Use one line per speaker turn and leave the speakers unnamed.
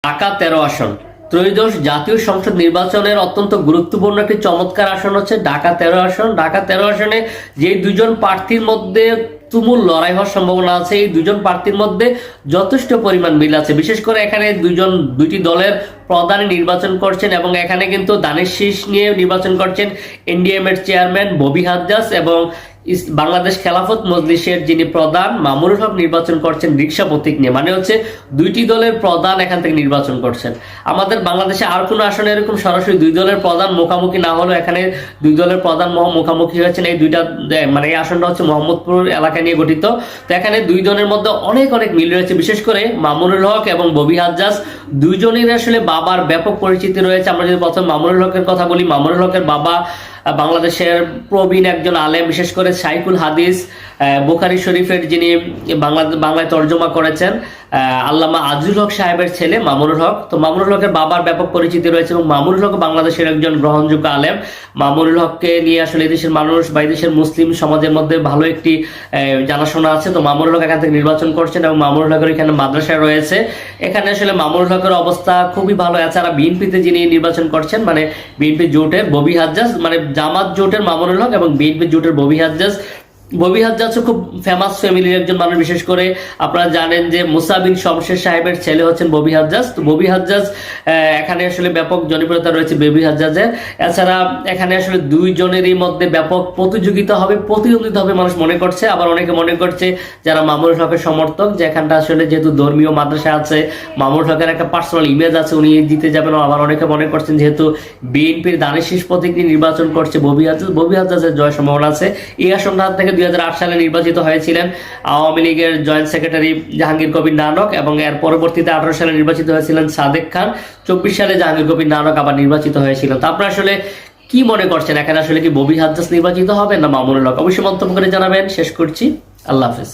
ঢাকা 13 আসন ত্রয়োদশ জাতীয় সংসদ নির্বাচনের অত্যন্ত গুরুত্বপূর্ণ একটি চমৎকার আসন হচ্ছে ঢাকা 13 আসন। ঢাকা 13 আসনে যে দুজন প্রার্থীর মধ্যে তুমুল লড়াই হওয়ার সম্ভাবনা আছে, এই দুজন প্রার্থীর মধ্যে যথেষ্ট পরিমাণ মিল আছে। বিশেষ করে এখানে দুইটি দলের প্রধান নির্বাচন করছেন এবং এখানে কিন্তু দানের শীষ নিয়ে নির্বাচন করছেন এনডিএম এর চেয়ারম্যান ববি হাজ্জাজ এবং বাংলাদেশ খেলাফত মজলিসের যিনি প্রধান মামুনুল হক নির্বাচন করছেন রিকশা প্রতীক নিয়ে। মানে হচ্ছে দুইটি দলের প্রধান এখান থেকে নির্বাচন করছেন। আমাদের বাংলাদেশে আর কোনো আসনে এরকম সরাসরি দুই দলের প্রধান মুখামুখি না হলেও এখানে দুই দলের প্রধান মুখামুখি হয়েছেন। এই দুইটা মানে এই আসনটা হচ্ছে মোহাম্মদপুর এলাকা নিয়ে গঠিত। তো এখানে দুই দলের মধ্যে অনেক মিল রয়েছে। বিশেষ করে মামুনুল হক এবং ববি হাজ্জাজ দুইজনের আসলে বাবার ব্যাপক পরিচিতি রয়েছে। আমরা যদি প্রথম মামুনুল হকের কথা বলি, মামুনুল হকের বাবা বাংলাদেশের প্রবীণ একজন আলেম, বিশেষ করে শাইখুল হাদিস বুখারী শরীফের যিনি বাংলায় তর্জমা করেছেন আল্লামা আজিজুল হক সাহেবের ছেলে মামুনুল হক। তো মামুনুল হকের বাবার ব্যাপক পরিচিতি রয়েছে এবং মামুনুল হক বাংলাদেশের একজন গ্রহণযোগ্য আলেম। মামুনুল হককে নিয়ে আসলে দেশের মানুষ বা দেশের মুসলিম সমাজের মধ্যে ভালো একটি জানাশোনা আছে। তো মামুনুল হক এখান থেকে নির্বাচন করছেন এবং মামুনুল হকের এখানে মাদ্রাসা রয়েছে। এখানে আসলে মামুনুল হকের অবস্থা খুবই ভালো। এছাড়া বিএনপিতে যিনি নির্বাচন করছেন মানে বিএনপি জোটের ববি হাজ্জাজ, মানে জামাত জোটের মামুনুল হক এবং বিএনপি জোটের ববি হাজ্জাজ। ববি হাজ্জাজ খুব ফেমাস ফ্যামিলির একজন মানুষ। বিশেষ করে আপনারা জানেন যে মুসা বিন শমশের সাহেবের ছেলে হচ্ছেন ববি হাজ্জাজ। তো ববি হাজ্জাজ এখানে আসলে ব্যাপক জনপ্রিয়তা রয়েছে ববি হাজ্জাজের। এছাড়া এখানে আসলে দুইজনেরই মধ্যে ব্যাপক প্রতিযোগিতা হবে, প্রতিদ্বন্দ্বিতা হবে মানুষ মনে করছে। আবার অনেকে মনে করছে যারা মামুনুল হকের সমর্থক যে এখানটা আসলে যেহেতু ধর্মীয় মাদ্রাসা আছে, মামুনুল হকের একটা পার্সোনাল ইমেজ আছে, উনি জিতে যাবেন। আবার অনেকে মনে করছেন যেহেতু বিএনপির দানের শীষ প্রতীক নিয়ে নির্বাচন করছে ববি হাজ্জাজের জয় সম্ভাবনা আছে। এই আসনটা থেকে 2008 সালে নির্বাচিত হয়েছিলেন আওয়ামী লীগের জয়েন্ট সেক্রেটারি জাহাঙ্গীর কবির নানক এবং এর পরবর্তীতে 18 সালে নির্বাচিত হয়েছিলেন সাদেক খান। 24 সালে জাহাঙ্গীর কবির নানক আবার নির্বাচিত হয়েছিলেন। তো আপনারা আসলে কি মনে করছেন, এখানে আসলে কি ববি হাজ্জাজ নির্বাচিত হবে না মামুনুল হক? অবশ্যই মন্তব্য করে জানাবেন। শেষ করছি, আল্লাহ হাফেজ।